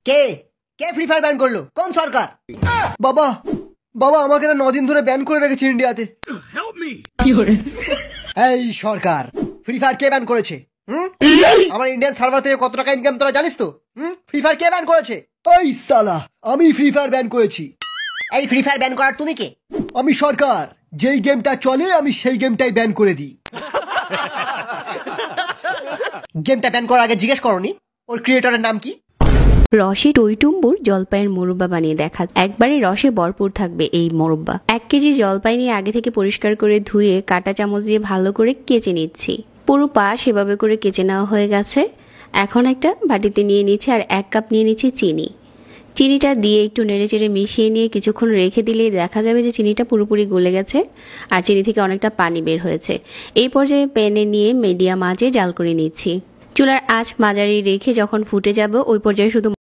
কে কে free fire ban করলো? কোন সরকার? বাবা বাবা আমাকে না 9 দিন ধরে ব্যান করে রেখেছে ইন্ডিয়াতে। এই সরকার, ফ্রি ফায়ার কে ব্যান করেছে? আমার ইন্ডিয়ান সার্ভার থেকে কত টাকা ইনকাম তোরা জানিস তো? ফ্রি ফায়ার কে ব্যান করেছে? ওই সালা, আমি ফ্রি ফায়ার ব্যান করেছি। এই ফ্রি ফায়ার ব্যান করার তুমি কে? আমি সরকার, যেই গেমটা চলে আমি সেই গেমটাই ব্যান করে দিই। গেমটা ব্যান করার আগে জিজ্ঞেস করনি ওর ক্রিয়েটরের নাম কি? রসে টইটুম্বুর জলপাইয়ের মোরব্বা বানিয়ে দেখা। একবারে রসে ভরপুর থাকবে এই মোরব্বা। 1 কেজি জলপাই নিয়ে আগে থেকে পরিষ্কার করে ধুয়ে কাঁটা চামচ দিয়ে ভালো করে কেচে নিচ্ছি। পুরো পা সেভাবে করে কেচে নেওয়া হয়ে গেছে। এখন একটা বাটিতে নিয়ে নিচ্ছি আর 1 কাপ নিয়ে নিচ্ছি চিনি। চিনিটা দিয়ে একটু নেড়েচেড়ে মিশিয়ে নিয়ে কিছুক্ষণ রেখে দিলেই দেখা যাবে যে চিনিটা পুরোপুরি গলে গেছে আর চিনি থেকে অনেকটা পানি বের হয়েছে। এই পর্যায়ে প্যানে নিয়ে মিডিয়াম আঁচে জাল করে নিচ্ছি। চুলার আঁচ মাঝারি রেখে যখন ফুটে যাবে ওই পর্যায়ে শুধু